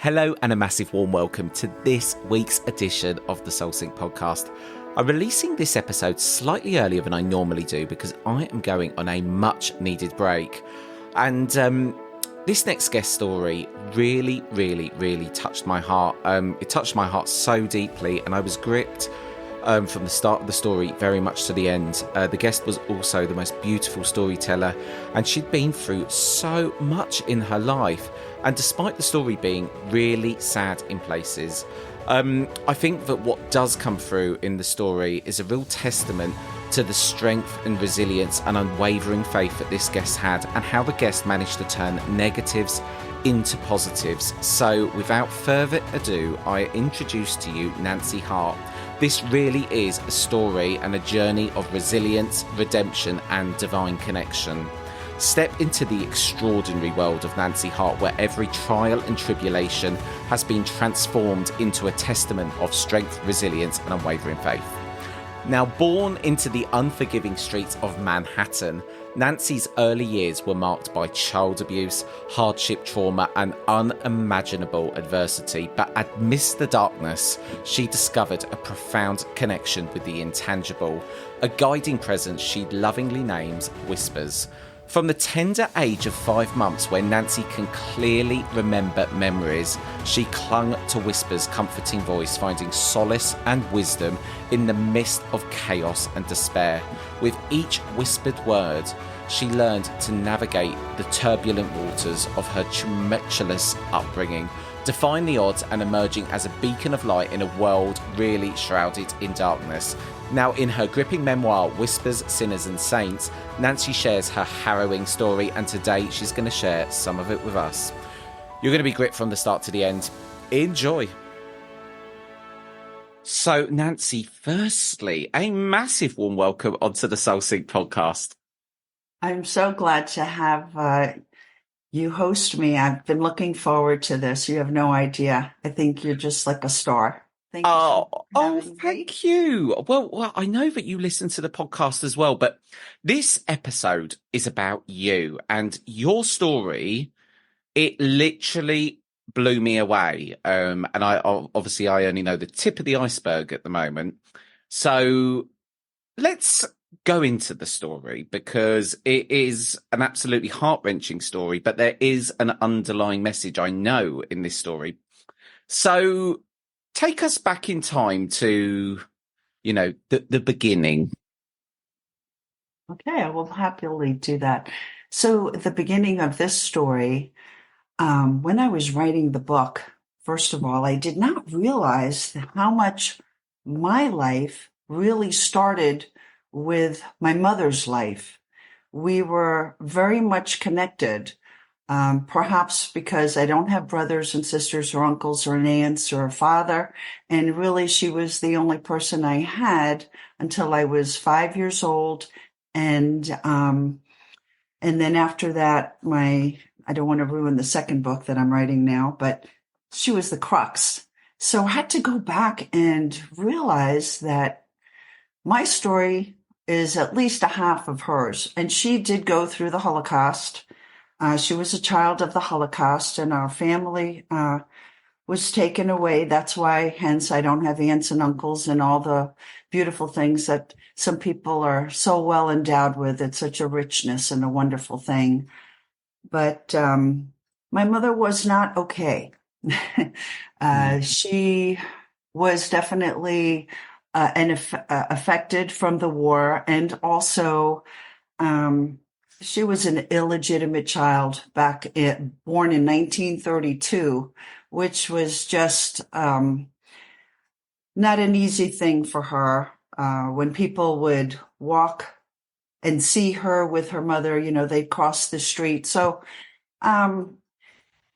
Hello and a massive warm welcome to this week's edition of the Soul Sync podcast. I'm releasing this episode slightly earlier than I normally do because I am going on a much needed break. And this next guest story really touched my heart. It touched my heart so deeply and I was gripped from the start of the story very much to the end. The guest was also the most beautiful storyteller and she'd been through so much in her life. And despite the story being really sad in places, I think that what does come through in the story is a real testament to the strength and resilience and unwavering faith that this guest had and how the guest managed to turn negatives into positives. So without further ado, I introduce to you Nancy Hart. This really is a story and a journey of resilience, redemption and divine connection. Step into the extraordinary world of Nancy Hart, where every trial and tribulation has been transformed into a testament of strength, resilience and unwavering faith. Now, born into the unforgiving streets of Manhattan, Nancy's early years were marked by child abuse, hardship, trauma and unimaginable adversity. But amidst the darkness, she discovered a profound connection with the intangible, a guiding presence she lovingly names Whispers. From the tender age of 5 months, where Nancy can clearly remember memories, she clung to Whisper's comforting voice, finding solace and wisdom in the midst of chaos and despair. With each whispered word, she learned to navigate the turbulent waters of her tumultuous upbringing, defying the odds and emerging as a beacon of light in a world really shrouded in darkness. Now, in her gripping memoir, Whispers, Sinners and Saints, Nancy shares her harrowing story, and today she's going to share some of it with us. You're going to be gripped from the start to the end. Enjoy. So, Nancy, firstly, a massive warm welcome onto the Soul Sync podcast. I'm so glad to have you host me. I've been looking forward to this. You have no idea. I think you're just like a star. Thank you. Thank you. Well, I know that you listen to the podcast as well, but this episode is about you and your story. It literally blew me away. And I only know the tip of the iceberg at the moment. So let's go into the story because it is an absolutely heart-wrenching story, but there is an underlying message I know in this story. So take us back in time to, the beginning. Okay, I will happily do that. So the beginning of this story, when I was writing the book, first of all, I did not realize how much my life really started with my mother's life. We were very much connected. Perhaps because I don't have brothers and sisters or uncles or aunts or a father. And really, she was the only person I had until I was 5 years old. And then after that, I don't want to ruin the second book that I'm writing now, but she was the crux. So I had to go back and realize that my story is at least a half of hers. And she did go through the Holocaust. She was a child of the Holocaust and our family was taken away. That's why, hence, I don't have aunts and uncles and all the beautiful things that some people are so well endowed with. It's such a richness and a wonderful thing. But my mother was not okay. She was definitely affected from the war, and also she was an illegitimate child born in 1932, which was just not an easy thing for her. When people would walk and see her with her mother, they'd cross the street. So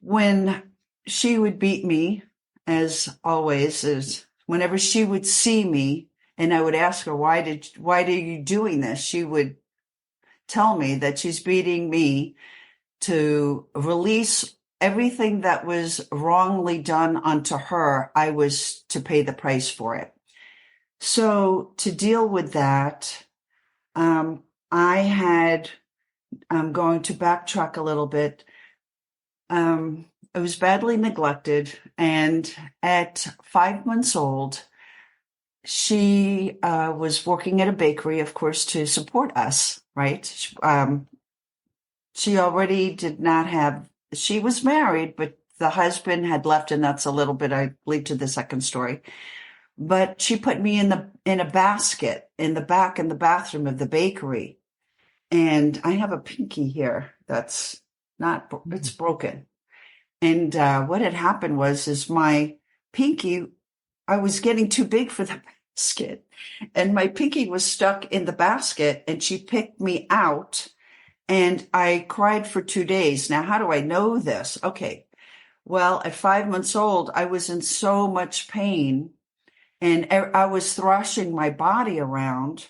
when she would beat me, as always, whenever she would see me and I would ask her, why are you doing this? She would tell me that she's beating me to release everything that was wrongly done onto her. I was to pay the price for it. So to deal with that, I'm going to backtrack a little bit. I was badly neglected. And at 5 months old, she was working at a bakery, of course, to support us, right? She already did not have, she was married, but the husband had left, and that's a little bit, I believe, to the second story. But she put me in a basket in the back in the bathroom of the bakery. And I have a pinky here that's not, it's broken. And what had happened is my pinky, I was getting too big for the basket, and my pinky was stuck in the basket, and she picked me out, and I cried for 2 days. Now, how do I know this? Okay. Well, at 5 months old, I was in so much pain, and I was thrashing my body around,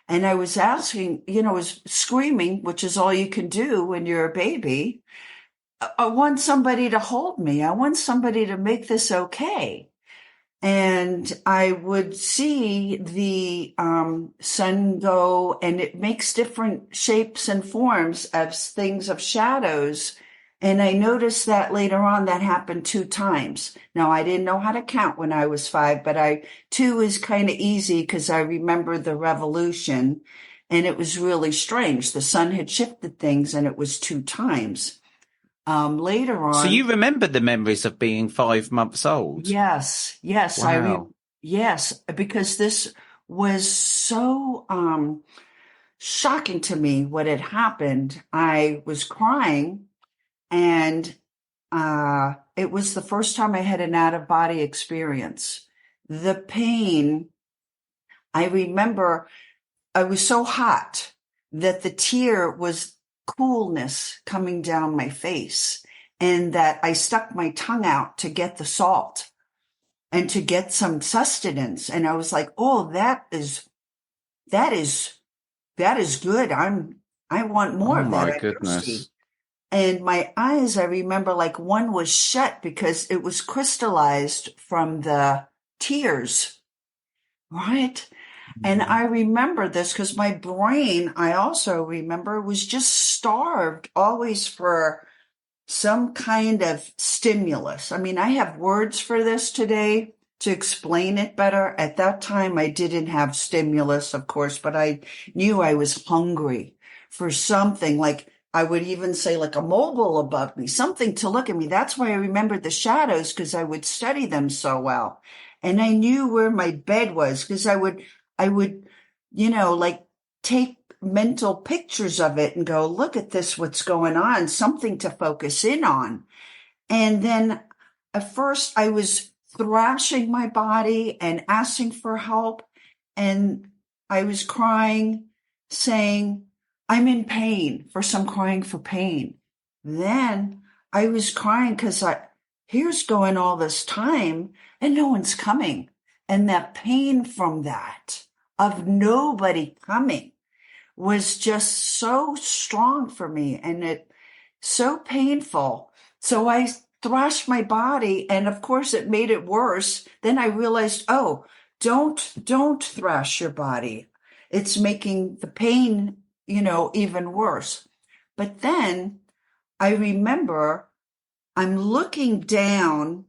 and I was asking, I was screaming, which is all you can do when you're a baby. I want somebody to hold me. I want somebody to make this okay. And I would see the sun go, and it makes different shapes and forms of things, of shadows. And I noticed that later on that happened 2 times. Now, I didn't know how to count when I was 5, but 2 is kind of easy because I remember the revolution, and it was really strange. The sun had shifted things, and it was 2 times. Later on. So you remember the memories of being 5 months old? Yes. Wow. Yes, because this was so shocking to me what had happened. I was crying, and it was the first time I had an out-of-body experience. The pain, I remember I was so hot that the tear was coolness coming down my face, and that I stuck my tongue out to get the salt and to get some sustenance. And I was like, oh, that is good. I want more Oh of that. my I'm thirsty. goodness. And my eyes, I remember like one was shut because it was crystallized from the tears, right? And I remember this because my brain, I also remember, was just starved always for some kind of stimulus. I mean, I have words for this today to explain it better. At that time, I didn't have stimulus, of course, but I knew I was hungry for something. Like, I would even say like a mobile above me, something to look at me. That's why I remembered the shadows, because I would study them so well. And I knew where my bed was because I would, like take mental pictures of it and go, look at this, what's going on, something to focus in on. And then at first I was thrashing my body and asking for help. And I was crying, saying, I'm in pain. First I'm crying for pain. Then I was crying because here's going all this time and no one's coming. And that pain from that, of nobody coming, was just so strong for me, and it so painful. So I thrashed my body, and of course it made it worse. Then I realized, oh, don't thrash your body. It's making the pain, even worse. But then I remember I'm looking down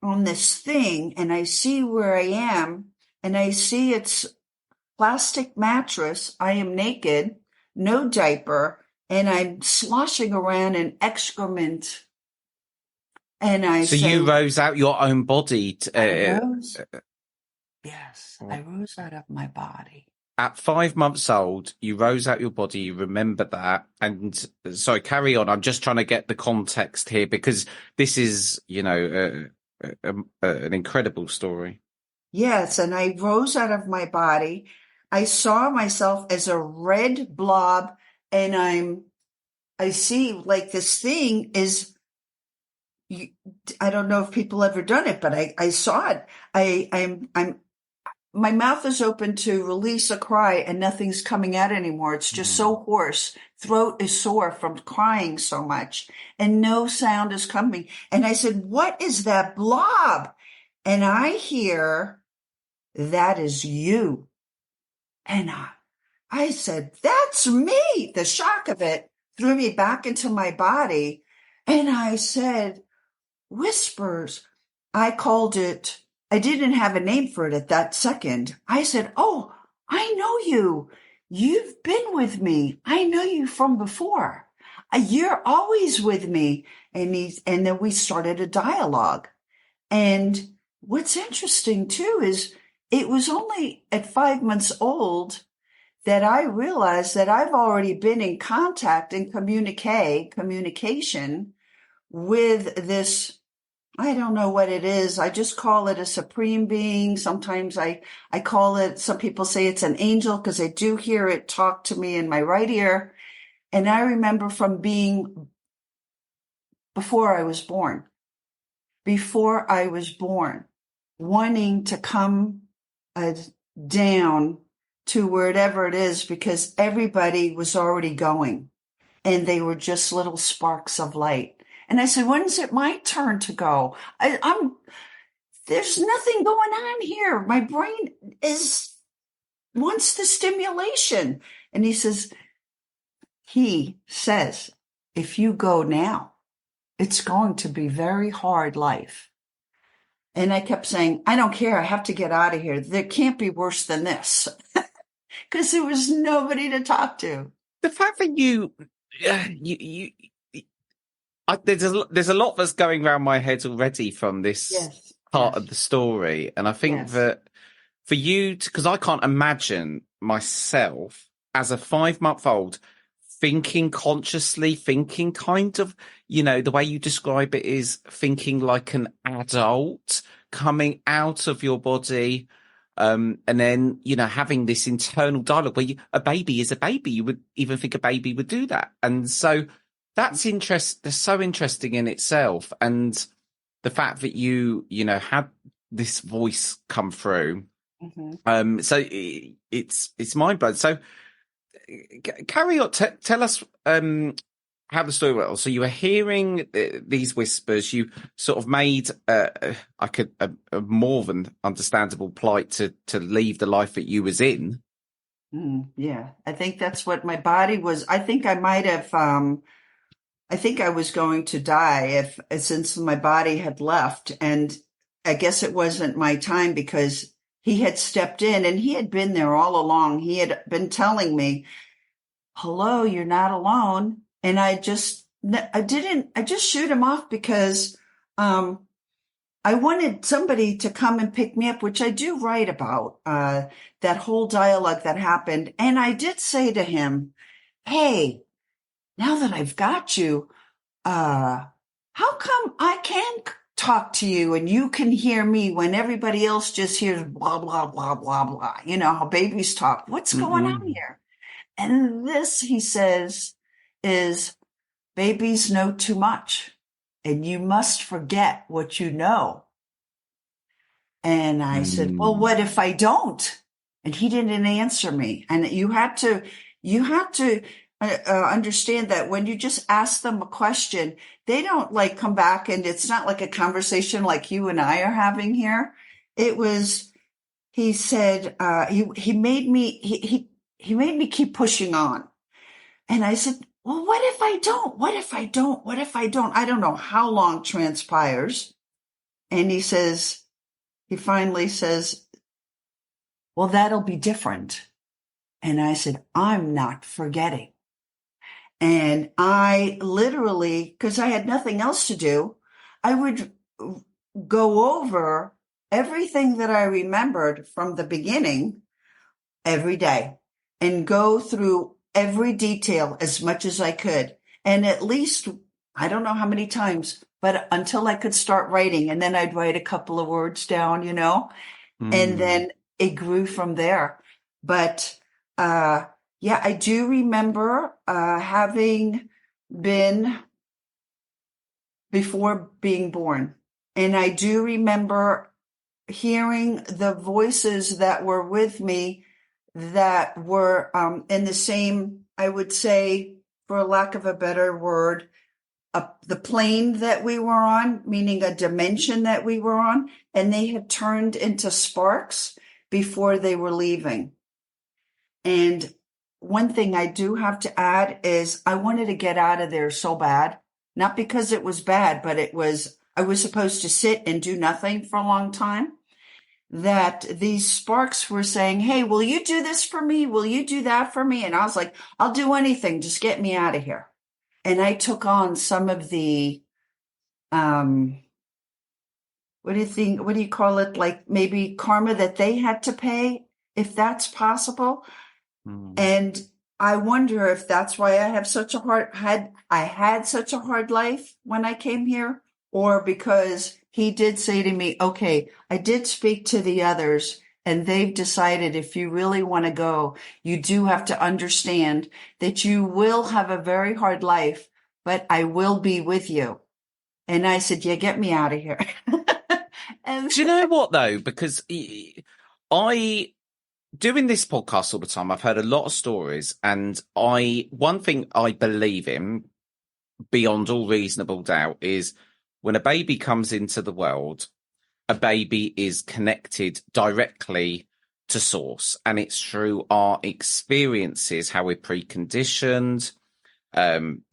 on this thing, and I see where I am, and I see it's plastic mattress. I am naked, no diaper, and I'm sloshing around in excrement. And I So say, you rose out your own body I rose. Yes, I rose out of my body. at 5 months old. You rose out your body. You remember that. And sorry, carry on. I'm just trying to get the context here because this is, an incredible story. Yes, and I rose out of my body. I saw myself as a red blob, and I see like this thing is, I don't know if people ever done it, but I saw it. I'm my mouth is open to release a cry, and nothing's coming out anymore. It's just so hoarse. Throat is sore from crying so much, and no sound is coming. And I said, what is that blob? And I hear, that is you. And I said, that's me. The shock of it threw me back into my body. And I said, whispers. I called it, I didn't have a name for it at that second. I said, oh, I know you. You've been with me. I know you from before. You're always with me. And then we started a dialogue. And what's interesting too is it was only at 5 months old that I realized that I've already been in contact and communication with this. I don't know what it is. I just call it a supreme being. Sometimes I call it, some people say it's an angel because I do hear it talk to me in my right ear. And I remember from being before I was born, wanting to come down to wherever it is because everybody was already going and they were just little sparks of light. And I said, when is it my turn to go? There's nothing going on here. My brain wants the stimulation. And he says, if you go now, it's going to be very hard life. And I kept saying, I don't care. I have to get out of here. There can't be worse than this. Because there was nobody to talk to. The fact that there's a lot that's going around my head already from this part of the story. And I think that for you, because I can't imagine myself as a 5-month-old thinking consciously, thinking kind of, the way you describe it is thinking like an adult coming out of your body. And then, having this internal dialogue where a baby is a baby. You would even think a baby would do that. And so that's so interesting in itself. And the fact that you had this voice come through. Mm-hmm. So it's mind blowing. So carry on. Tell us how the story went. So you were hearing these whispers. You sort of made a more than understandable plight to leave the life that you was in. Yeah, I think that's what my body was. I think I might have. I think I was going to die since my body had left, and I guess it wasn't my time because he had stepped in and he had been there all along. He had been telling me, hello, you're not alone. And I just shoot him off because, I wanted somebody to come and pick me up, which I do write about, that whole dialogue that happened. And I did say to him, hey, now that I've got you, how come I can talk to you and you can hear me when everybody else just hears blah, blah, blah, blah, blah. How babies talk. What's going on here? And this, he says, is babies know too much and you must forget what you know. And I said, well, what if I don't? And he didn't answer me. And you had to understand that when you just ask them a question, they don't come back, and it's not like a conversation like you and I are having here. It was, he said, he made me keep pushing on. And I said, well, what if I don't? What if I don't? What if I don't? I don't know how long transpires. And he finally says, well, that'll be different. And I said, I'm not forgetting. And I literally, because I had nothing else to do, I would go over everything that I remembered from the beginning every day and go through every detail as much as I could. And at least, I don't know how many times, but until I could start writing, and then I'd write a couple of words down, and then it grew from there. But, yeah, I do remember having been before being born. And I do remember hearing the voices that were with me that were in the same, I would say, for lack of a better word, the plane that we were on, meaning a dimension that we were on, and they had turned into sparks before they were leaving. And one thing I do have to add is I wanted to get out of there so bad. not because it was bad, but I was supposed to sit and do nothing for a long time, that these sparks were saying, hey, will you do this for me? Will you do that for me? And I was like, I'll do anything. Just get me out of here. And I took on some of the, what do you think? What do you call it? Like maybe karma that they had to pay, if that's possible. And I wonder if that's why I have such a had such a hard life when I came here, or because he did say to me, okay, I did speak to the others and they've decided if you really want to go, you do have to understand that you will have a very hard life, but I will be with you. And I said, yeah, get me out of here. And Do you know what, though? Because I, doing this podcast all the time, I've heard a lot of stories, and one thing I believe in beyond all reasonable doubt is when a baby comes into the world, a baby is connected directly to source, and it's through our experiences, how we're preconditioned, and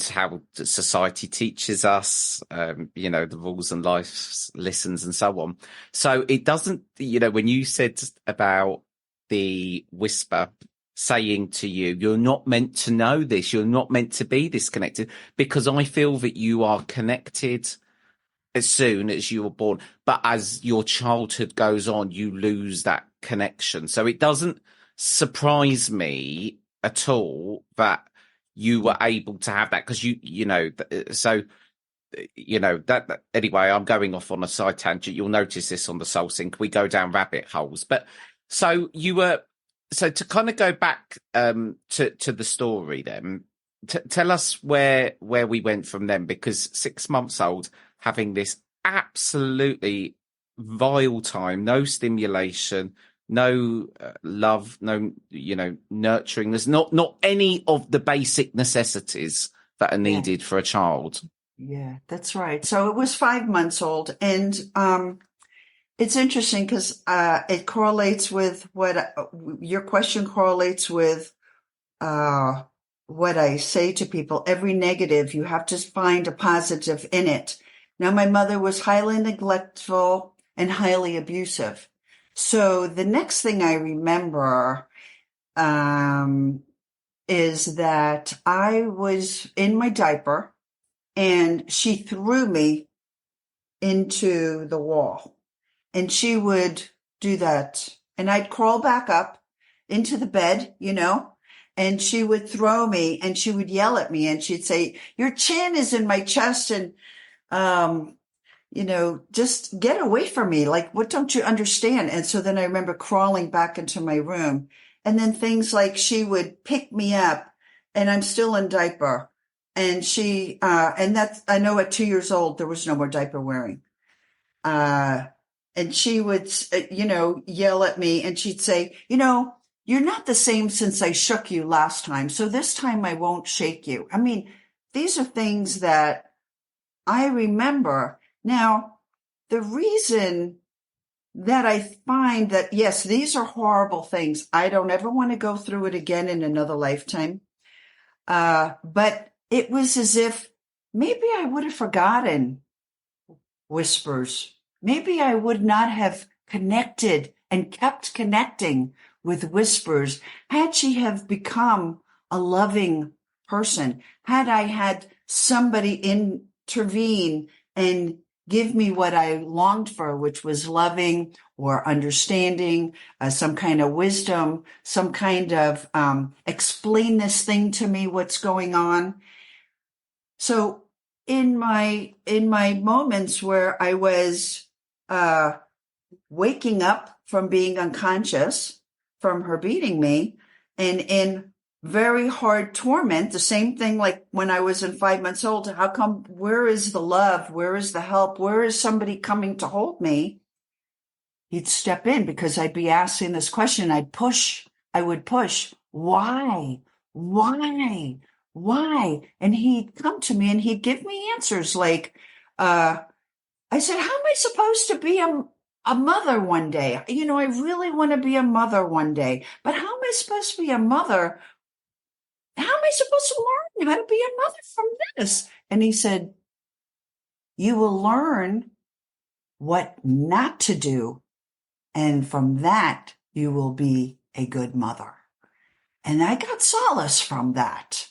how society teaches us, the rules and life lessons and so on. So it doesn't, when you said about the whisper saying to you, you're not meant to know this, you're not meant to be disconnected, because I feel that you are connected as soon as you were born, but as your childhood goes on, you lose that connection. So it doesn't surprise me at all that you were able to have that, because that anyway, I'm going off on a side tangent. You'll notice this on the Soul Sync. We go down rabbit holes. But so to kind of go back to the story then, tell us where we went from then, because 6 months old, having this absolutely vile time, no stimulation, no love, no, nurturing. There's not any of the basic necessities that are needed for a child. Yeah, that's right. So it was 5 months old. And it's interesting because it correlates with what your question correlates with what I say to people. Every negative, you have to find a positive in it. Now, my mother was highly neglectful and highly abusive. So the next thing I remember is that I was in my diaper and she threw me into the wall. And she would do that. And I'd crawl back up into the bed, and she would throw me and she would yell at me and she'd say, your chin is in my chest and just get away from me. Like, what don't you understand? And so then I remember crawling back into my room, and then things like she would pick me up and I'm still in diaper. And she, and that's, I know at 2 years old, there was no more diaper wearing. And she would, yell at me and she'd say, you're not the same since I shook you last time. So this time I won't shake you. I mean, these are things that I remember. Now, the reason that I find that, yes, these are horrible things. I don't ever want to go through it again in another lifetime. But it was as if maybe I would have forgotten whispers. Maybe I would not have connected and kept connecting with whispers had she have become a loving person. Had I had somebody intervene and give me what I longed for, which was loving or understanding, some kind of wisdom, some kind of explain this thing to me, what's going on. So in my moments where I was waking up from being unconscious from her beating me, and in very hard torment, the same thing like when I was 5 months old, how come, where is the love? Where is the help? Where is somebody coming to hold me? He'd step in because I'd be asking this question. I would push. Why? And he'd come to me and he'd give me answers like, I said, how am I supposed to be a mother one day? I really want to be a mother one day, but how am I supposed to be a mother? How am I supposed to learn how to be a mother from this? And he said, you will learn what not to do. And from that, you will be a good mother. And I got solace from that.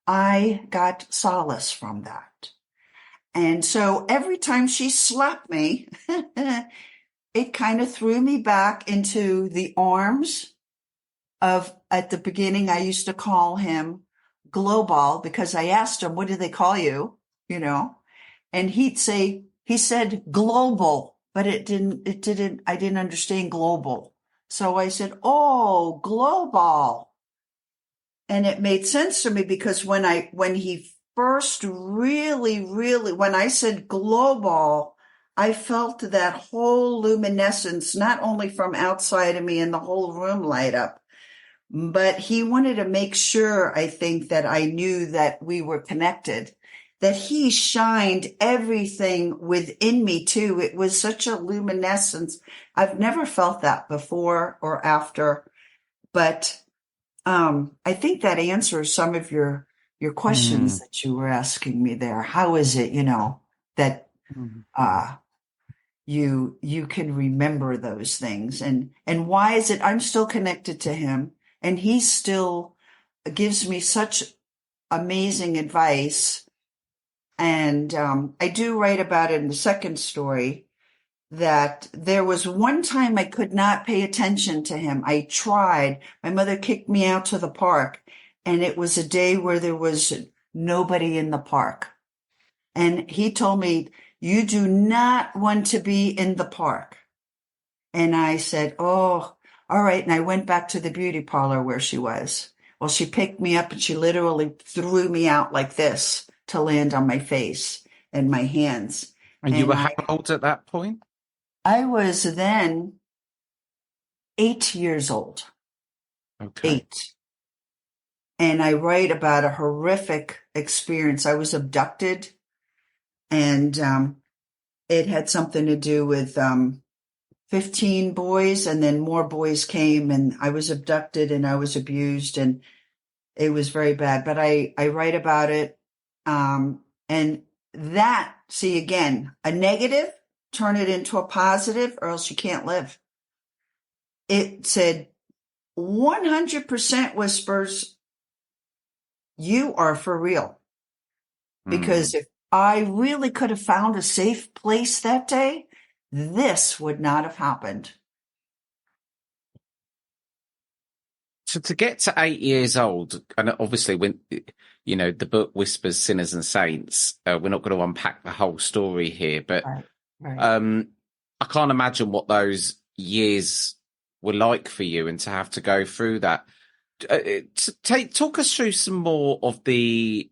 I got solace from that. And so every time she slapped me, it kind of threw me back into the arms of, at the beginning, I used to call him Global because I asked him, what do they call you? You know, and he said global, but I didn't understand global. So I said, oh, global. And it made sense to me because when he first really, when I said global, I felt that whole luminescence, not only from outside of me and the whole room light up, but he wanted to make sure, I think, that I knew that we were connected, that he shined everything within me too. It was such a luminescence. I've never felt that before or after, but I think that answers some of your questions that you were asking me there. How is it, that you can remember those things, and why is it I'm still connected to him and he still gives me such amazing advice. And I do write about it in the second story that there was one time I could not pay attention to him. I tried. My mother kicked me out to the park, and it was a day where there was nobody in the park. And he told me, you do not want to be in the park. And I said, oh, all right. And I went back to the beauty parlor where she was. Well, she picked me up and she literally threw me out like this to land on my face and my hands. And you were how old at that point? I was then 8 years old. Okay. 8. And I write about a horrific experience. I was abducted, and it had something to do with 15 boys, and then more boys came, and I was abducted and I was abused, and it was very bad. But I write about it. And that, see, again, a negative, turn it into a positive, or else you can't live. It said 100% Whispers, you are for real. Because if I really could have found a safe place that day, this would not have happened. So to get to 8 years old, and obviously when, the book Whispers, Sinners and Saints, we're not going to unpack the whole story here, but Right. I can't imagine what those years were like for you, and to have to go through that. Talk us through some more of the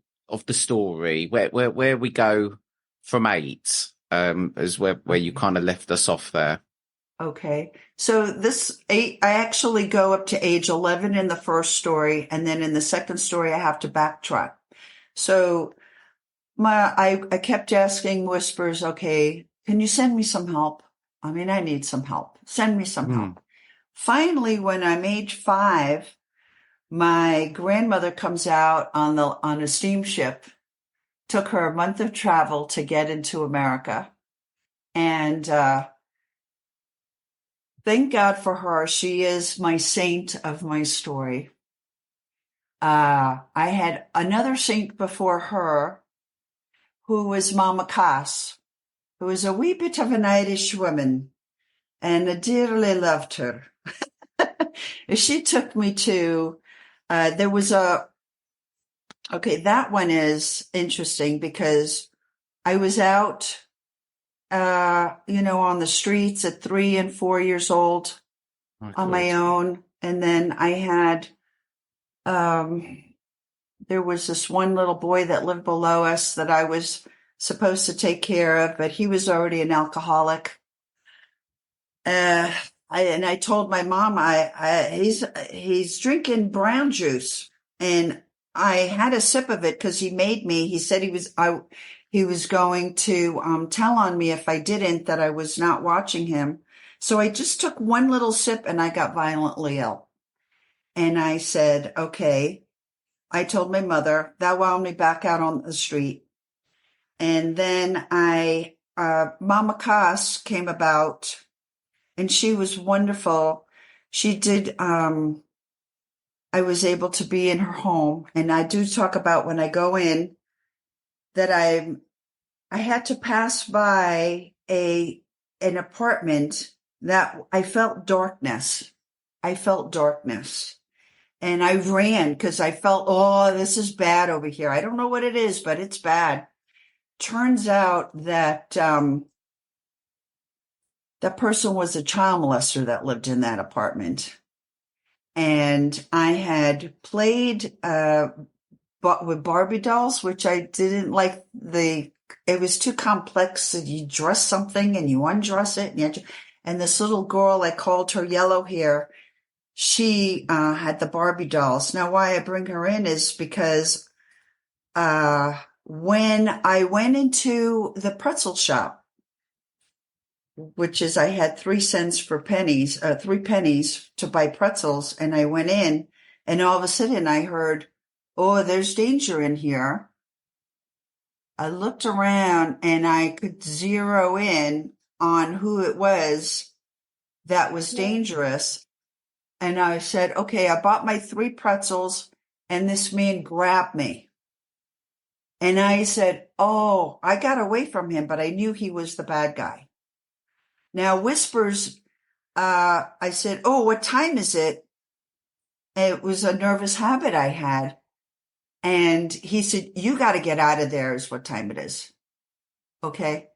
story, where we go from 8, as where you kind of left us off there. Okay. So this 8, I actually go up to age 11 in the first story, and then in the second story, I have to backtrack. So I kept asking Whispers, okay, can you send me some help? I mean, I need some help. Send me some help. Finally, when I'm age 5, my grandmother comes out on a steamship. Took her a month of travel to get into America. And thank God for her. She is my saint of my story. I had another saint before her who was Mama Cass, who was a wee bit of an Irish woman, and I dearly loved her. She took me to, there was okay, that one is interesting because I was out, on the streets at 3 and 4 years old on my own. And then I had, there was this one little boy that lived below us that I was supposed to take care of, but he was already an alcoholic. I told my mom, he's drinking brown juice, and I had a sip of it because he made me. He said he was going to tell on me if I didn't, that I was not watching him. So I just took one little sip and I got violently ill. And I said, okay. I told my mother, that wound me back out on the street. And then Mama Koss came about, and she was wonderful. She did, I was able to be in her home. And I do talk about when I go in that I had to pass by an apartment that I felt darkness. I felt darkness. And I ran because I felt, oh, this is bad over here. I don't know what it is, but it's bad. Turns out that that person was a child molester that lived in that apartment. And I had played with Barbie dolls, which I didn't like. It was too complex. So you dress something and you undress it. And this little girl, I called her Yellow Hair. She had the Barbie dolls. Now, why I bring her in is because when I went into the pretzel shop, which is I had 3 cents for pennies, 3 pennies to buy pretzels, and I went in, and all of a sudden I heard, "Oh, there's danger in here." I looked around and I could zero in on who it was that was dangerous. And I said, okay, I bought my 3 pretzels and this man grabbed me. And I said, oh, I got away from him, but I knew he was the bad guy. Now, Whispers, I said, oh, what time is it? It was a nervous habit I had. And he said, you got to get out of there is what time it is. Okay.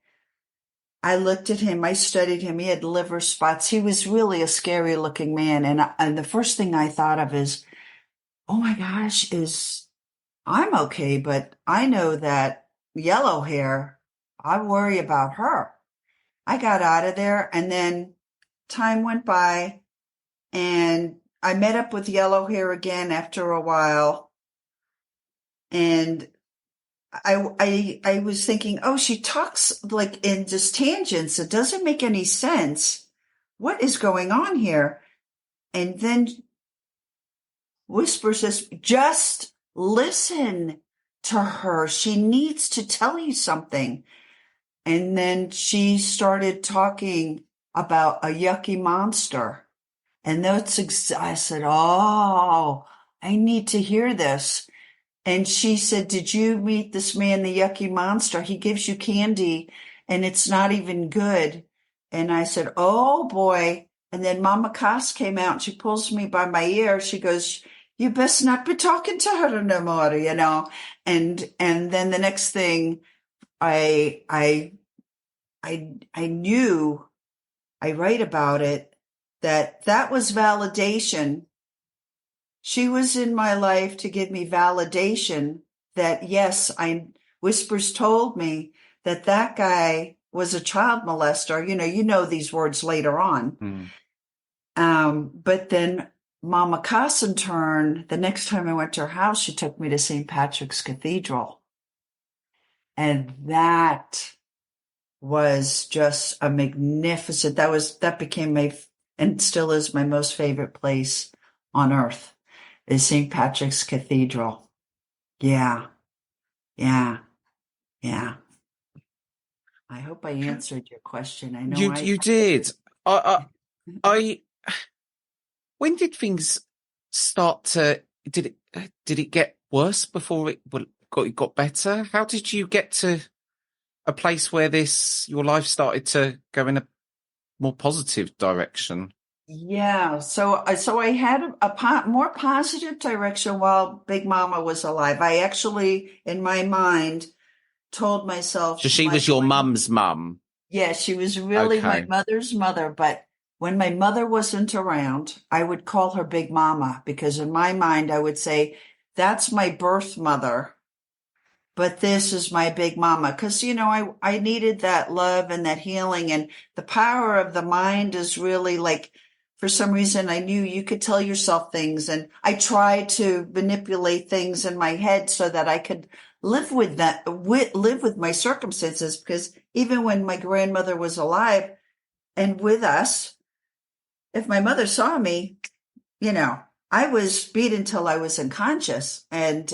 I looked at him. I studied him. He had liver spots. He was really a scary looking man. And the first thing I thought of is, oh my gosh, I'm okay, but I know that Yellow Hair, I worry about her. I got out of there, and then time went by and I met up with Yellow Hair again after a while. And I was thinking, oh, she talks like in just tangents. It doesn't make any sense. What is going on here? And then Whisper says, just listen to her. She needs to tell you something. And then she started talking about a yucky monster. And I said, oh, I need to hear this. And she said, did you meet this man, the yucky monster? He gives you candy and it's not even good. And I said, oh boy. And then Mama Cass came out and she pulls me by my ear. She goes, you best not be talking to her no more, you know? And then the next thing I knew, I write about it, that was validation. She was in my life to give me validation that, yes, Whispers told me that guy was a child molester. You know these words later on. But then Mama Cass, in turn, the next time I went to her house, she took me to St. Patrick's Cathedral. And that was just a magnificent, that became and still is my most favorite place on earth. Is St. Patrick's Cathedral. Yeah. I hope I answered your question. I know you did. I when did things start to? Did it get worse before it got better? How did you get to a place where your life started to go in a more positive direction? Yeah, so I had a more positive direction while Big Mama was alive. I actually, in my mind, told myself. So she was your mum's mum? Yeah, she was really my mother's mother. But when my mother wasn't around, I would call her Big Mama because in my mind, I would say, that's my birth mother, but this is my Big Mama. Because, I needed that love and that healing, and the power of the mind is really like, for some reason, I knew you could tell yourself things, and I tried to manipulate things in my head so that I could live with live with my circumstances. Because even when my grandmother was alive and with us, if my mother saw me, I was beat until I was unconscious. And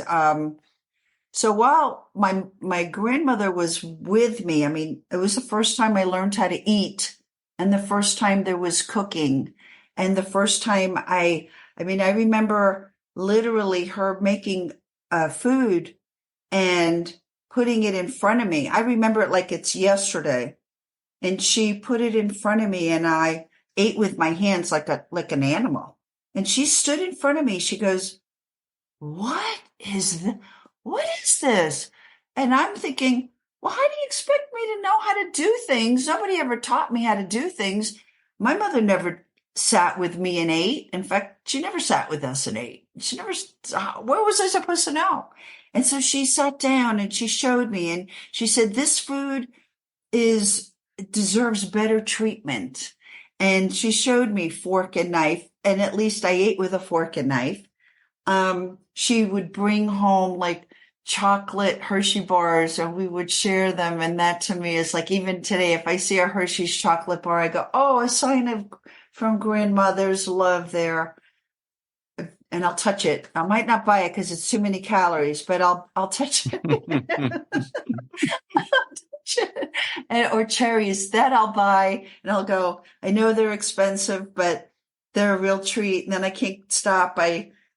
So while my grandmother was with me, I mean, it was the first time I learned how to eat, and the first time there was cooking, and the first time I mean, I remember literally her making food and putting it in front of me. I remember it like it's yesterday. And she put it in front of me and I ate with my hands like an animal. And she stood in front of me. She goes, "What is what is this?" And I'm thinking, well, how do you expect me to know how to do things? Nobody ever taught me how to do things. My mother never sat with me and ate. In fact, she never sat with us and ate. She never, where was I supposed to know? And so she sat down and she showed me and she said, "This food is deserves better treatment." And she showed me fork and knife, and at least I ate with a fork and knife. She would bring home like chocolate Hershey bars and we would share them. And that to me is like, even today, if I see a Hershey's chocolate bar, I go, oh, a sign of from grandmother's love there. And I'll touch it. I might not buy it because it's too many calories, but I'll touch it. Or cherries that I'll buy and I'll go, I know they're expensive, but they're a real treat. And then I can't stop.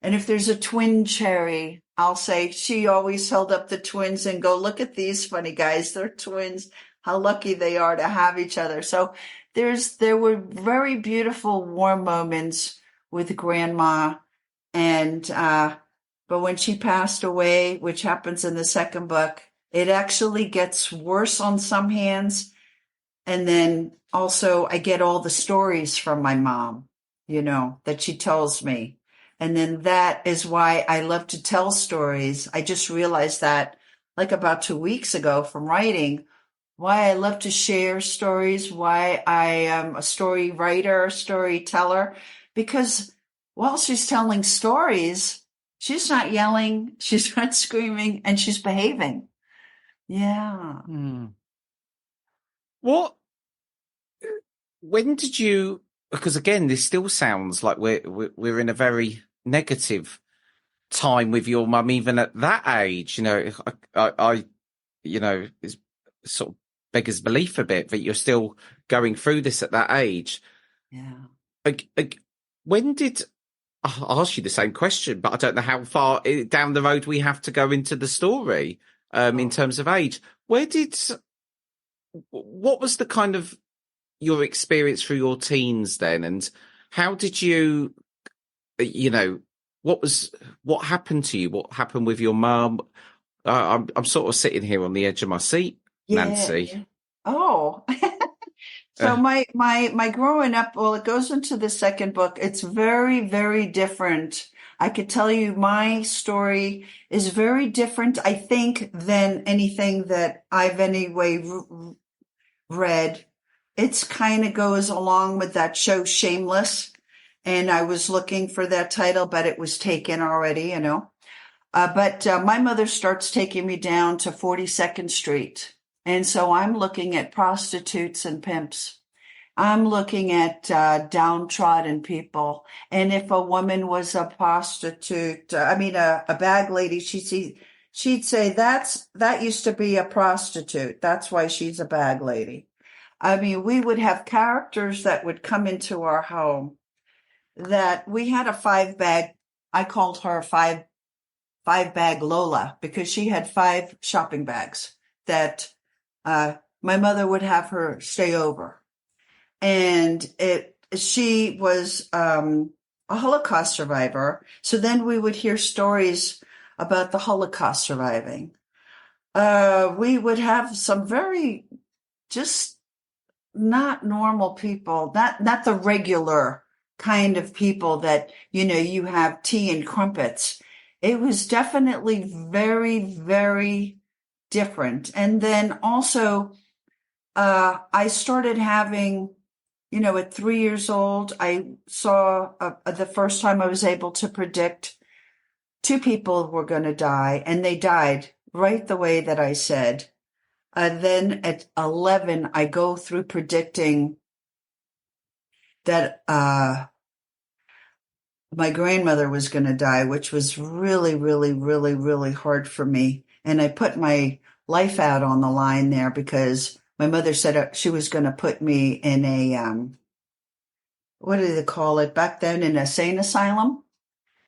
And if there's a twin cherry, I'll say, she always held up the twins and go, look at these funny guys. They're twins. How lucky they are to have each other. So there were very beautiful, warm moments with grandma. And, but when she passed away, which happens in the second book, it actually gets worse on some hands. And then also I get all the stories from my mom, that she tells me. And then that is why I love to tell stories. I just realized that like about 2 weeks ago from writing, why I love to share stories, why I am a story writer, storyteller, because while she's telling stories, she's not yelling, she's not screaming, and she's behaving. Yeah. When did you, because again, this still sounds like we're in a very negative time with your mum, even at that age, I is sort of beggars belief a bit that you're still going through this at that age. Yeah. When did, I'll ask you the same question, but I don't know how far down the road we have to go into the story, in terms of age. What was the kind of your experience through your teens then? And how did you, what happened to you? What happened with your mum? I'm sort of sitting here on the edge of my seat, Nancy. Yeah. Oh, so my growing up, well, it goes into the second book. It's very, very different. I could tell you my story is very different, I think, than anything that I've anyway read. It's kind of goes along with that show Shameless. And I was looking for that title, but it was taken already, But my mother starts taking me down to 42nd Street. And so I'm looking at prostitutes and pimps. I'm looking at downtrodden people. And if a woman was a prostitute, a bag lady, she'd say that used to be a prostitute. That's why she's a bag lady. I mean, we would have characters that would come into our home that we had a 5-bag. I called her 5-bag Lola because she had 5 shopping bags that my mother would have her stay over. And she was a Holocaust survivor. So then we would hear stories about the Holocaust surviving. We would have some very just not normal people, not the regular kind of people that, you have tea and crumpets. It was definitely very, very different. And then also, I started having, at 3 years old, I saw the first time I was able to predict 2 people were going to die, and they died right the way that I said. Then at 11, I go through predicting that my grandmother was going to die, which was really, really, really, really hard for me. And I put my life out on the line there because my mother said she was going to put me in a, what do they call it back then? An insane asylum.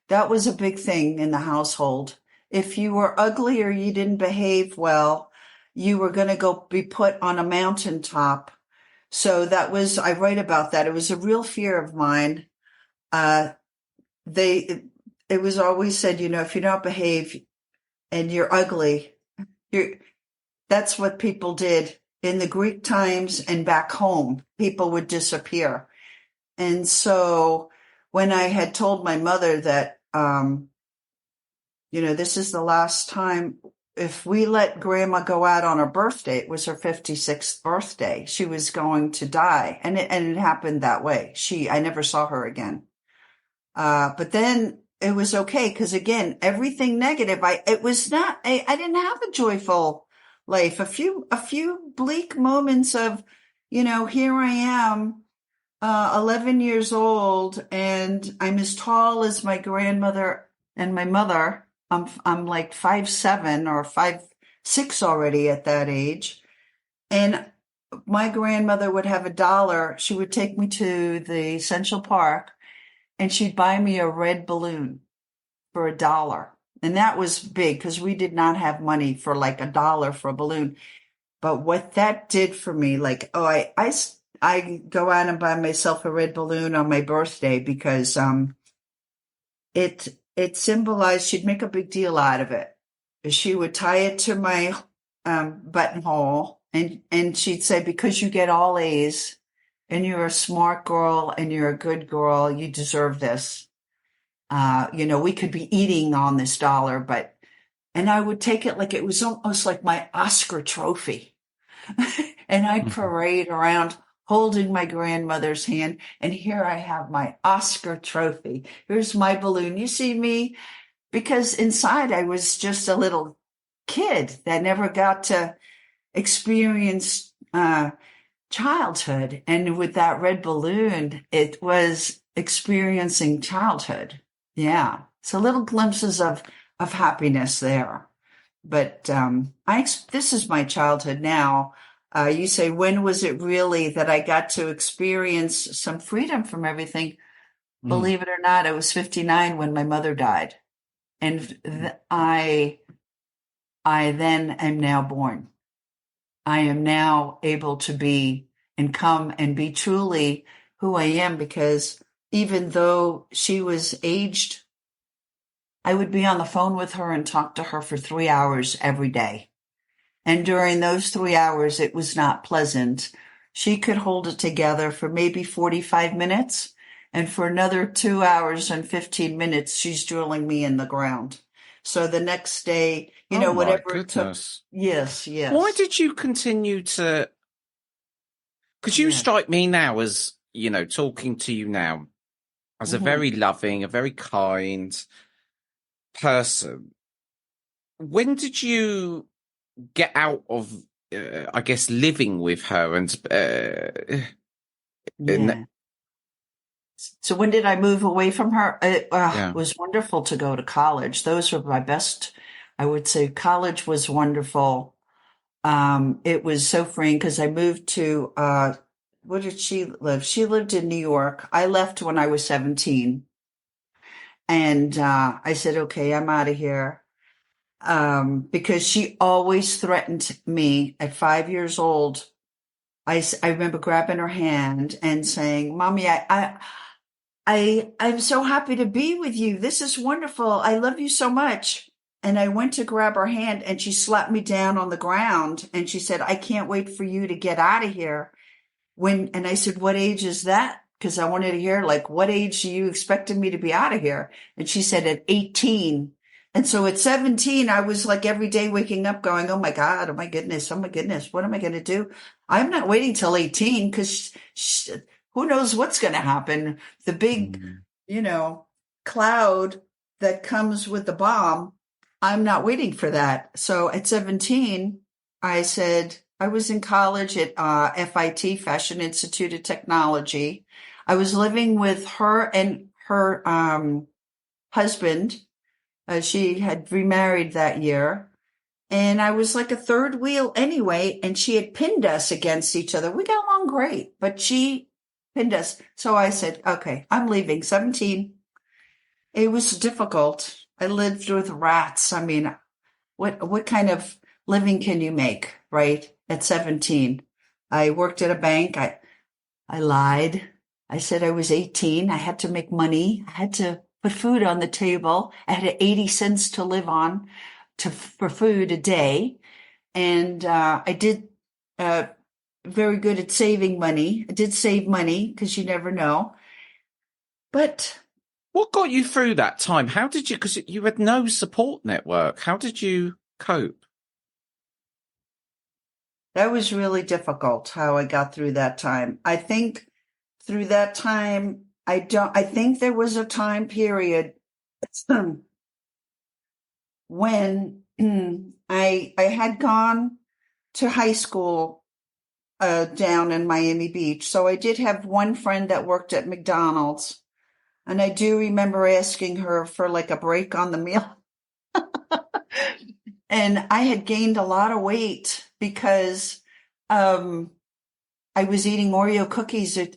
That was a big thing in the household. If you were ugly or you didn't behave well, you were going to go be put on a mountaintop. So that was, I write about that. It was a real fear of mine. It was always said, if you don't behave and you're ugly, that's what people did in the Greek times and back home. People would disappear. And so when I had told my mother that, this is the last time, if we let grandma go out on her birthday, it was her 56th birthday, she was going to die. And it happened that way. I never saw her again. But then it was okay. Because again, everything negative, I didn't have a joyful life. A few bleak moments of, here I am, 11 years old, and I'm as tall as my grandmother and my mother. I'm like 5'7" or 5'6" already at that age. And my grandmother would have $1. She would take me to the Central Park and she'd buy me a red balloon for $1. And that was big because we did not have money for like $1 for a balloon. But what that did for me, like, I go out and buy myself a red balloon on my birthday because it symbolized, she'd make a big deal out of it. She would tie it to my buttonhole and she'd say, because you get all A's and you're a smart girl and you're a good girl, you deserve this. We could be eating on this dollar, and I would take it like it was almost like my Oscar trophy. And I'd parade around holding my grandmother's hand. And here I have my Oscar trophy. Here's my balloon. You see me? Because inside I was just a little kid that never got to experience childhood. And with that red balloon, it was experiencing childhood. Yeah. So little glimpses of happiness there. But this is my childhood now. You say, when was it really that I got to experience some freedom from everything? Believe it or not, I was 59 when my mother died. And I then am now born. I am now able to be and come and be truly who I am, because even though she was aged, I would be on the phone with her and talk to her for 3 hours every day. And during those 3 hours, it was not pleasant. She could hold it together for maybe 45 minutes. And for another 2 hours and 15 minutes, she's drilling me in the ground. So the next day, whatever it took. Yes. Why did you continue to? Because you strike me now as, talking to you now as a very loving, a very kind person. When did you get out of, I guess, living with her So when did I move away from her? It was wonderful to go to college. Those were my best. I would say college was wonderful. It was so freeing because I moved to, where did she live? She lived in New York. I left when I was 17. And I said, okay, I'm out of here. Because she always threatened me at 5 years old. I remember grabbing her hand and saying, Mommy, I'm so happy to be with you. This is wonderful. I love you so much. And I went to grab her hand and she slapped me down on the ground and she said, I can't wait for you to get out of here. And I said, what age is that? Because I wanted to hear, like, what age do you expected me to be out of here? And she said at 18. And so at 17, I was like every day waking up going, oh my God, oh my goodness, what am I going to do? I'm not waiting till 18 because who knows what's going to happen? The big, cloud that comes with the bomb. I'm not waiting for that. So at 17, I said, I was in college at FIT, Fashion Institute of Technology. I was living with her and her husband. She had remarried that year. And I was like a third wheel anyway, and she had pinned us against each other. We got along great, but she pinned us. So I said, okay, I'm leaving. 17. It was difficult. I lived with rats. I mean, what kind of living can you make, right? At 17. I worked at a bank. I lied. I said I was 18. I had to make money. I had to put food on the table. I had 80 cents to live on for food a day. And I did very good at saving money. I did save money because you never know. But what got you through that time? How did you, because you had no support network, how did you cope? that was really difficult how I got through that time. I think through that time, I think there was a time period when I had gone to high school down in Miami Beach. So I did have one friend that worked at McDonald's. And I do remember asking her for like a break on the meal. And I had gained a lot of weight because I was eating Oreo cookies. There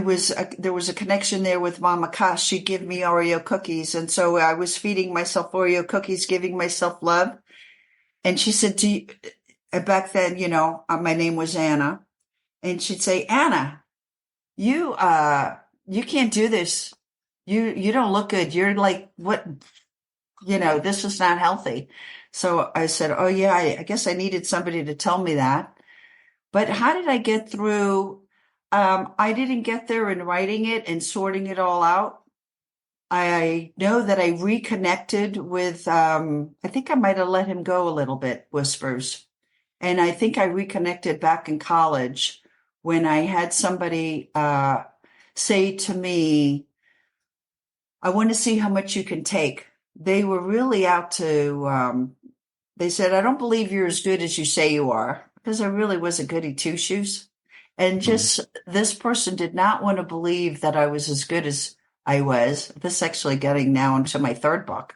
was a connection there with Mama Cass. She'd give me Oreo cookies. And so I was feeding myself Oreo cookies, giving myself love. And she said, back then, my name was Anna. And she'd say, Anna, you can't do this. You don't look good. You're like, what, this is not healthy. So I said, oh yeah, I guess I needed somebody to tell me that. But how did I get through? I didn't get there in writing it and sorting it all out. I know that I reconnected with, I think I might have let him go a little bit, Whispers. And I think I reconnected back in college when I had somebody say to me, I want to see how much you can take. They were really out to, they said, I don't believe you're as good as you say you are, because I really was a goody two-shoes. And just this person did not want to believe that I was as good as I was. This is actually getting now into my third book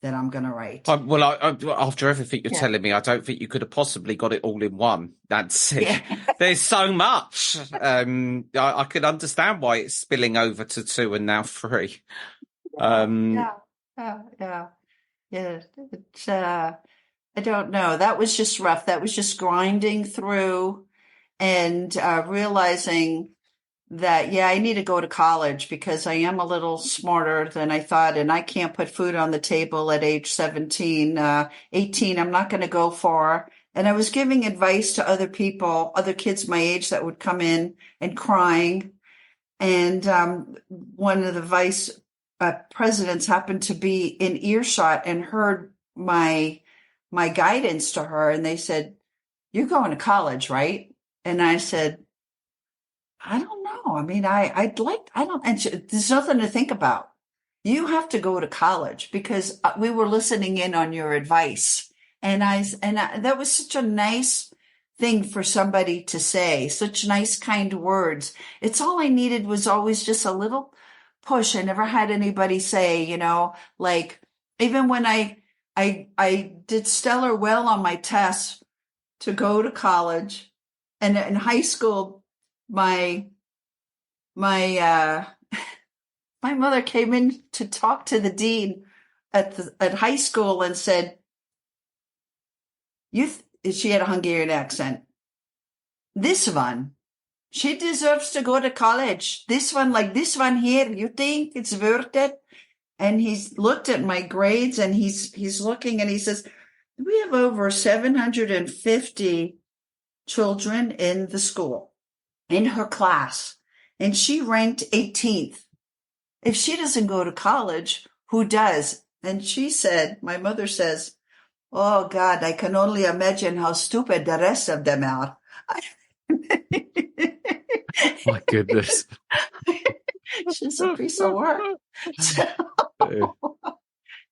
that I'm going to write. Well, after everything you're telling me, I don't think you could have possibly got it all in one, Nancy. Yeah. There's so much. I could understand why it's spilling over to 2 and now 3. Yeah. It's, I don't know. That was just rough. That was just grinding through and realizing that, I need to go to college because I am a little smarter than I thought, and I can't put food on the table at age 17, 18. I'm not going to go far. And I was giving advice to other people, other kids my age that would come in and crying. And one of the vice presidents happened to be in earshot and heard my guidance to her. And they said, you're going to college, right? And I said, I don't know. I mean, there's nothing to think about. You have to go to college because we were listening in on your advice. And that was such a nice thing for somebody to say, such nice, kind words. It's all I needed was always just a little push. I never had anybody say, like, even when I did stellar well on my tests to go to college, and in high school, my mother came in to talk to the dean at high school and said, she had a Hungarian accent. This one, she deserves to go to college. This one, like this one here, you think it's worth it? And he's looked at my grades and he's looking and he says, we have over 750 children in the school, in her class, and she ranked 18th. If she doesn't go to college, who does? And she said, my mother says, oh God, I can only imagine how stupid the rest of them are. My goodness. She's a piece of work.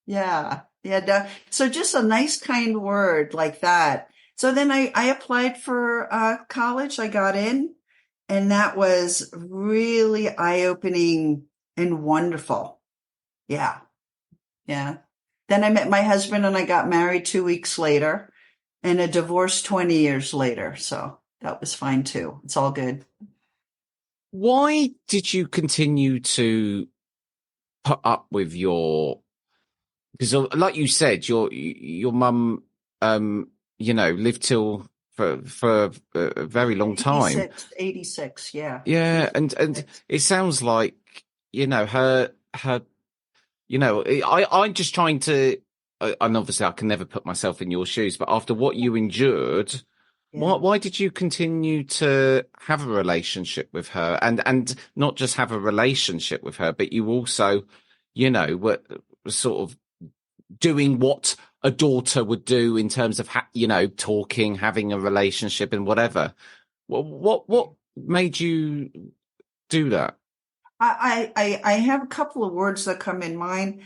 Yeah. So just a nice, kind word like that. So then I applied for college. I got in, and that was really eye-opening and wonderful. Yeah. Then I met my husband and I got married 2 weeks later, and a divorce 20 years later. So that was fine too. It's all good. Why did you continue to put up with your, because like you said, your mum, lived till for a very long time. 86. Yeah. She Yeah. was And 86. it sounds like, her, I'm just trying to, and obviously I can never put myself in your shoes, but after what you endured, Yeah. why did you continue to have a relationship with her, and not just have a relationship with her, but you also, were sort of doing what a daughter would do in terms of, talking, having a relationship and whatever. What made you do that? I have a couple of words that come in mind.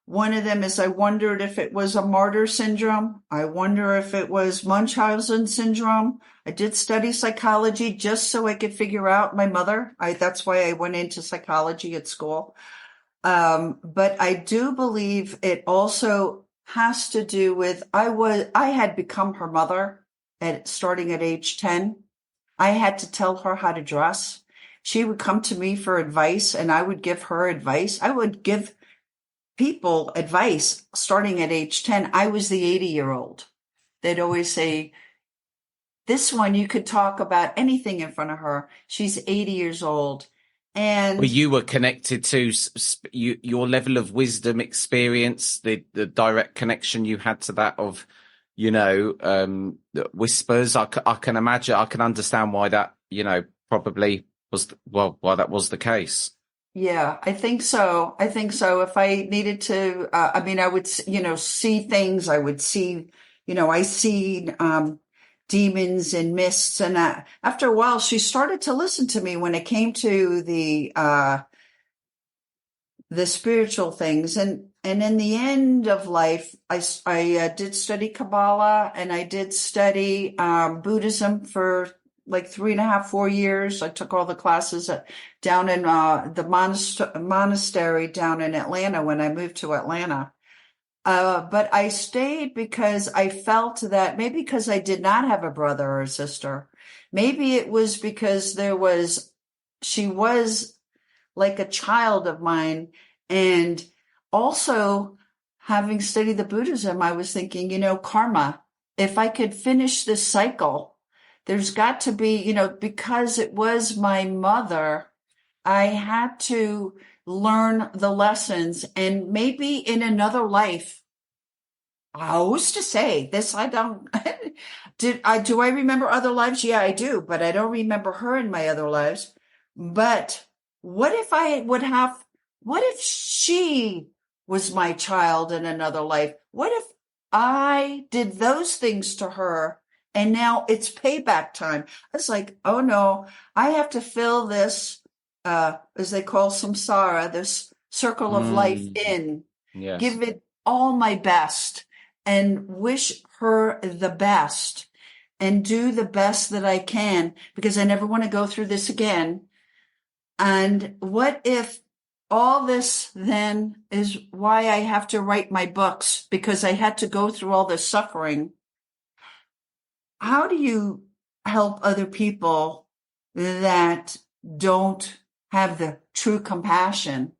One of them is I wondered if it was a martyr syndrome. I wonder if it was Munchausen syndrome. I did study psychology just so I could figure out my mother. That's why I went into psychology at school. But I do believe it also has to do with I had become her mother starting at age 10. I had to tell her how to dress. She would come to me for advice and I would give her advice. I would give people advice starting at age 10. I was the 80-year-old. They'd always say, this one, you could talk about anything in front of her. She's 80 years old. Well, And you were connected to your level of wisdom, experience, the direct connection you had to that of, whispers. I can imagine, I can understand why that, probably was, well, why that was the case. yeah, I think so. I think so. If I needed to, I would, see things. I would see, I see demons and mists. And after a while, she started to listen to me when it came to the spiritual things. And in the end of life, I did study Kabbalah and I did study Buddhism for like 3.5, 4 years. I took all the classes down in the monastery down in Atlanta when I moved to Atlanta. But I stayed because I felt that maybe because I did not have a brother or a sister, maybe it was because she was like a child of mine. And also having studied the Buddhism, I was thinking, karma, if I could finish this cycle, there's got to be, because it was my mother, I had to learn the lessons and maybe in another life. Who's to say this? I don't, do I remember other lives? Yeah, I do, but I don't remember her in my other lives. But what if what if she was my child in another life? What if I did those things to her and now it's payback time? It's like, oh no, I have to fill this, as they call samsara, this circle of life in, Yes. give it all my best and wish her the best and do the best that I can because I never want to go through this again. And what if all this then is why I have to write my books because I had to go through all this suffering? How do you help other people that don't have the true compassion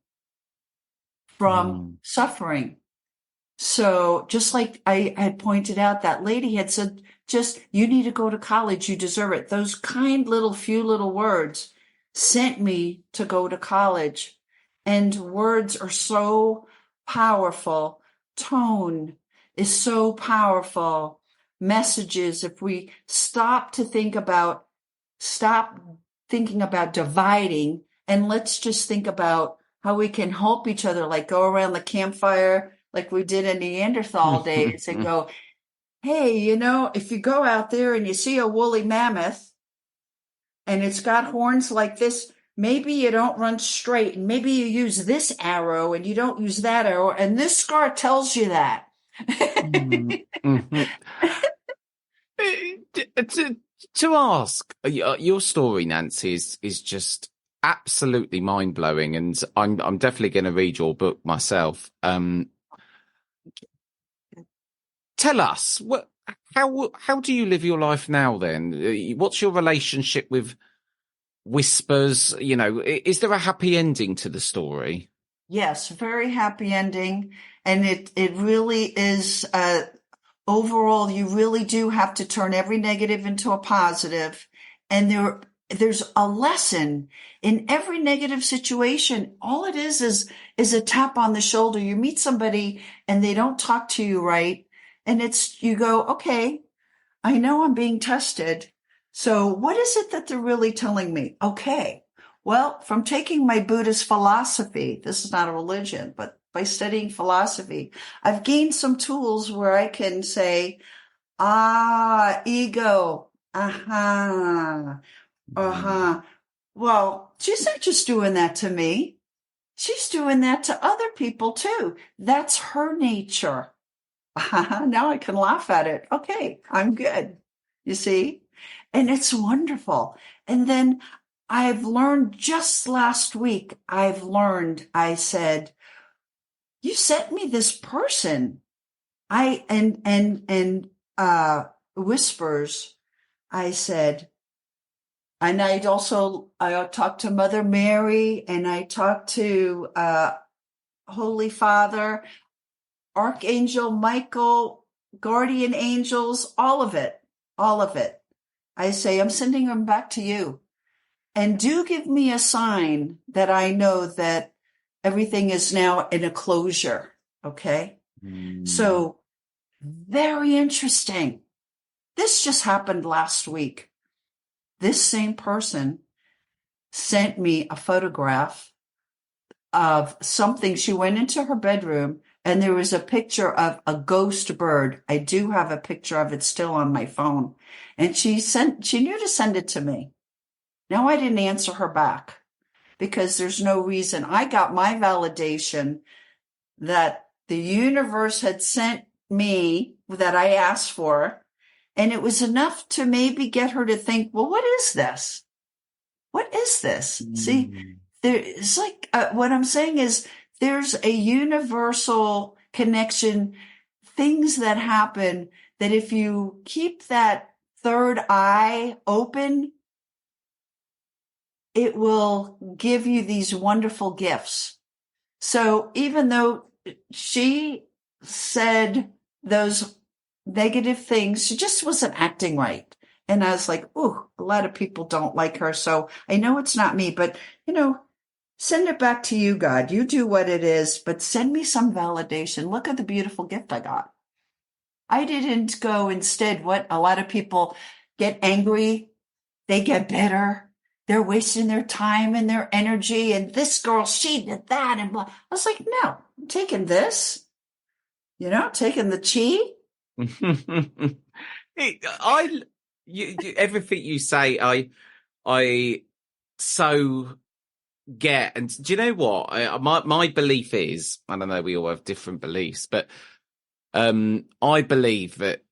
from suffering? So just like I had pointed out, that lady had said, just, you need to go to college. You deserve it. Those kind few little words sent me to go to college. And words are so powerful. Tone is so powerful. Messages, if we stop thinking about dividing and let's just think about how we can help each other, like go around the campfire like we did in Neanderthal days and go, hey, if you go out there and you see a woolly mammoth and it's got horns like this, maybe you don't run straight and maybe you use this arrow and you don't use that arrow. And this scar tells you that. To ask your story, Nancy, is just absolutely mind blowing, and I'm definitely going to read your book myself. tell us how do you live your life now? Then, what's your relationship with Whispers? Is there a happy ending to the story? Yes, very happy ending. And it really is, overall, you really do have to turn every negative into a positive. And there's a lesson in every negative situation. All it is a tap on the shoulder. You meet somebody and they don't talk to you right. And you go, okay, I know I'm being tested. So what is it that they're really telling me? Okay. Well, from taking my Buddhist philosophy, this is not a religion, but by studying philosophy, I've gained some tools where I can say, ego, well, she's not just doing that to me. She's doing that to other people too. That's her nature. Now I can laugh at it. Okay, I'm good. You see? And it's wonderful. And then I've learned just last week, I said, you sent me this person. Whispers, I said, and I talked to Mother Mary, and I talked to Holy Father, Archangel Michael, guardian angels, all of it. I say, I'm sending them back to you. And do give me a sign that I know that everything is now in a closure. Okay. So very interesting. This just happened last week. This same person sent me a photograph of something. She went into her bedroom and there was a picture of a ghost bird. I do have a picture of it still on my phone. And she knew to send it to me. Now I didn't answer her back because there's no reason. I got my validation that the universe had sent me that I asked for. And it was enough to maybe get her to think, well, what is this? What is this? See, it's like what I'm saying is there's a universal connection, things that happen that if you keep that third eye open, it will give you these wonderful gifts. So even though she said those negative things, she just wasn't acting right. And I was like, ooh, a lot of people don't like her. So I know it's not me, but send it back to you, God. You do what it is, but send me some validation. Look at the beautiful gift I got. I didn't go instead what a lot of people get angry. They get bitter. They're wasting their time and their energy. And this girl, she did that. And blah. I was like, no, I'm taking this, taking the chi. Everything you say, I so get. And do you know what? My belief is, I don't know, we all have different beliefs, but I believe that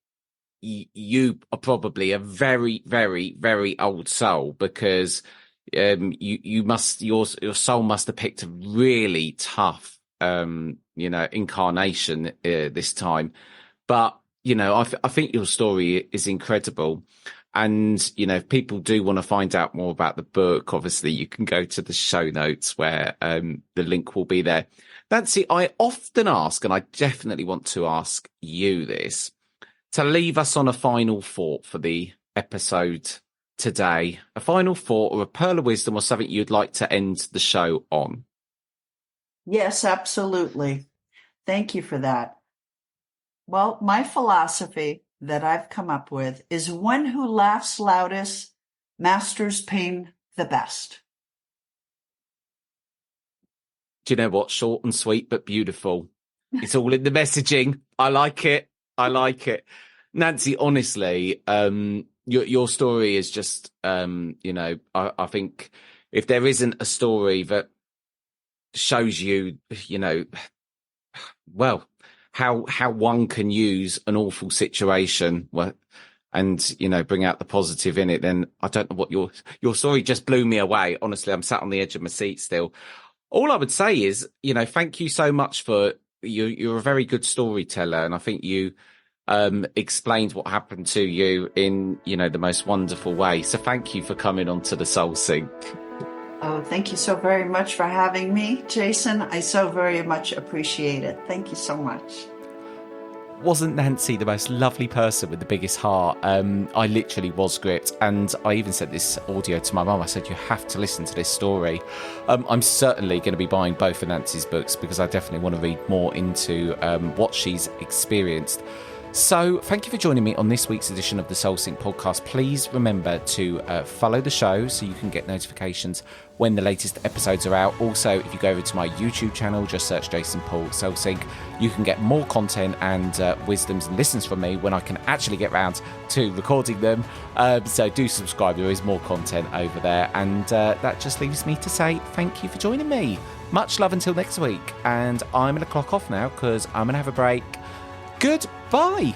you are probably a very, very, very old soul because your soul must have picked a really tough incarnation this time. But I think your story is incredible. And, if people do want to find out more about the book, obviously you can go to the show notes where the link will be there. Nancy, I often ask, and I definitely want to ask you this, to leave us on a final thought for the episode today. A final thought or a pearl of wisdom or something you'd like to end the show on. Yes, absolutely. Thank you for that. Well, my philosophy that I've come up with is one who laughs loudest masters pain the best. Do you know what? Short and sweet, but beautiful. It's all in the messaging. I like it. Nancy, honestly, your story is just, I think if there isn't a story that shows you, how one can use an awful situation and bring out the positive in it, then I don't know what your story just blew me away. Honestly, I'm sat on the edge of my seat still. All I would say is, thank you so much for you're a very good storyteller, and I think you explained what happened to you in, the most wonderful way. So thank you for coming on to the Soul Sync. Oh, thank you so very much for having me, Jason. I so very much appreciate it. Thank you so much. Wasn't Nancy the most lovely person with the biggest heart? I literally was gripped, and I even sent this audio to my mum. I said, you have to listen to this story. I'm certainly going to be buying both of Nancy's books because I definitely want to read more into what she's experienced. So thank you for joining me on this week's edition of the Soul Sync podcast. Please remember to follow the show so you can get notifications when the latest episodes are out. Also, if you go over to my YouTube channel, just search Jason Paul Soul Sync, you can get more content and wisdoms and listens from me when I can actually get round to recording them. So do subscribe, there is more content over there. And that just leaves me to say thank you for joining me. Much love until next week. And I'm going to clock off now because I'm going to have a break. Goodbye.